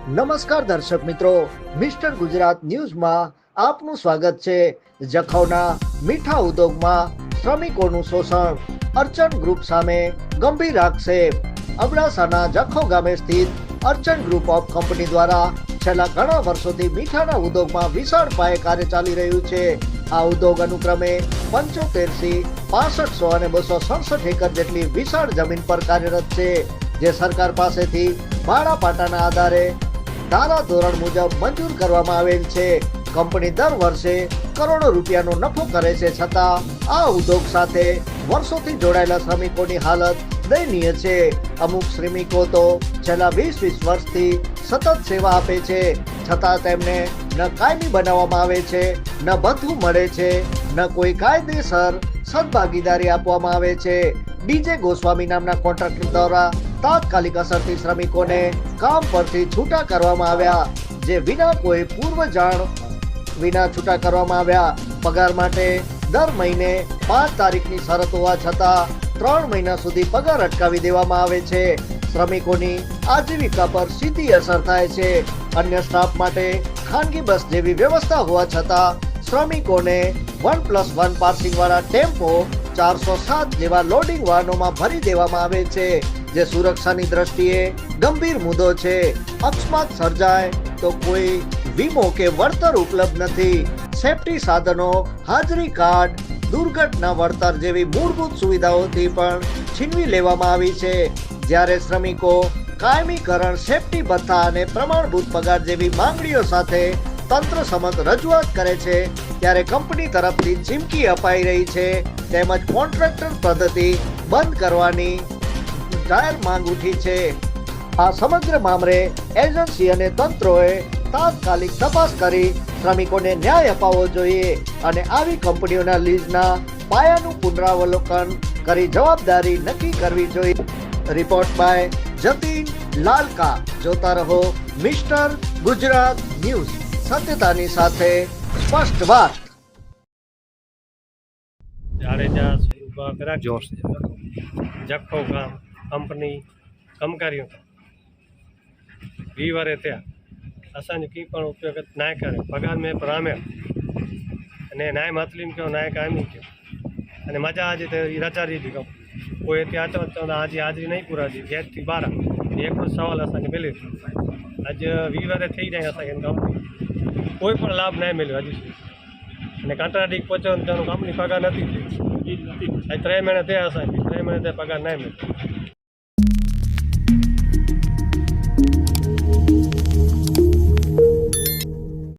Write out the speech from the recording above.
નમસ્કાર દર્શક મિત્રો, મિસ્ટર ગુજરાત ન્યૂઝમાં આપનું સ્વાગત છે। જખૌના મીઠા ઉદ્યોગમાં શ્રમિકોનું શોષણ, અર્ચન ગ્રુપ સામે ગંભીર આક્ષેપ। અબડાસાના જખૌ ગામે સ્થિત અર્ચન ગ્રુપ ઓફ કંપની દ્વારા છેલ્લા ઘણા વર્ષોથી મીઠાના ઉદ્યોગમાં વિશાળ પાયે કાર્ય ચાલી રહ્યું છે। આ ઉદ્યોગ અનુક્રમે 75 6500 અને 267 એકર જેટલી વિશાળ જમીન પર કાર્યરત છે, જે સરકાર પાસેથી ભાડાપાટાના આધારે ધારા ધોરણ મુજબ મંજૂર કરવામાં આવેલ છે। કંપની દર વર્ષે કરોડો રૂપિયાનો નફો કરે છે, છતાં આ ઉદ્યોગ સાથે વર્ષોથી જોડાયેલા શ્રમિકોની હાલત દયનીય છે। અમુક શ્રમિકો તો છેલ્લા 20 વર્ષથી સતત સેવા આપે છે, છતાં તેમને ન કાયમી બનાવવામાં આવે છે, ન ભથ્થું મળે છે, ન કોઈ કાયદેસર સદભાગીદારી આપવામાં આવે છે। ડીજે ગોસ્વામી નામના કોન્ટ્રાક્ટર દ્વારા તાત્કાલિક અસરથી શ્રમિકોને કામ પરથી છૂટા કરવામાં આવ્યા, જે વિના કોઈ પૂર્વ જાણ વિના છૂટા કરવામાં આવ્યા। પગાર માટે દર મહિને 5 તારીખની શરત હોવા છતાં 3 મહિના સુધી પગાર અટકાવી દેવામાં આવે છે। શ્રમિકોની આજીવિકા પર સીધી અસર થાય છે। અન્ય સ્ટાફ માટે ખાનગી બસ જેવી વ્યવસ્થા હોવા છતાં શ્રમિકોને 1+1 પાર્સિંગ વાળા ટેમ્પો 407 જેવા લોડિંગ વાહનોમાં ભરી દેવામાં આવે છે, જે સુરક્ષાની દ્રષ્ટિએ ગંભીર મુદ્દો છે। અકસ્માત સર્જાય તો કોઈ વીમો કે વળતર ઉપલબ્ધ નથી। સેફટી સાધનો, હાજરી કાર્ડ, દુર્ઘટના વળતર જેવી મૂળભૂત સુવિધાઓથી પણ છીનવી લેવામાં આવી છે। જ્યારે શ્રમિકો કાયમીકરણ, સેફટી ભથ્થા અને પ્રમાણભૂત પગાર જેવી માંગણીઓ સાથે તંત્ર સમક્ષ રજૂઆત કરે છે, ત્યારે કંપની તરફથી ચીમકી અપાઈ રહી છે, તેમજ કોન્ટ્રાક્ટર પદ્ધતિ બંધ કરવાની જાહેર માંગ ઉઠી છે। આ સમગ્ર મામલે એજન્સી અને તંત્રોએ તાત્કાલિક તપાસ કરી શ્રમિકોને ન્યાય અપાવવો જોઈએ અને આવી કંપનીઓના લીઝના પાયાનું પુનરાવલોકન કરી જવાબદારી નક્કી કરવી જોઈએ। Report by Jatin Lalka. જોતા રહો મિસ્ટર ગુજરાત ન્યૂઝ, સત્યતાની સાથે સ્પષ્ટ વાત। જાડેજા जोश जखो गाम कंपनी कमकारियों वीवारे त्या असांजो की पण उपयोग नाय करे पगार में प्रामे अने नाय मतलीम क्यों नाय कायमी क्यों अने मजा आज रचा दी कम कोई त्या तो आज हाजरी नहीं पूरा दी गेट थी 12 एक सवाल असांखे मिले आज वीवारे थी जाए असांखे कंपनी कोई पण लाभ नहीं मिलो हजू अने कंट्राक्ट पहुंचो कंपनी पगार नहीं थी 3 महीना थे असांखे 3 महीने ते पगार नहीं मिलो।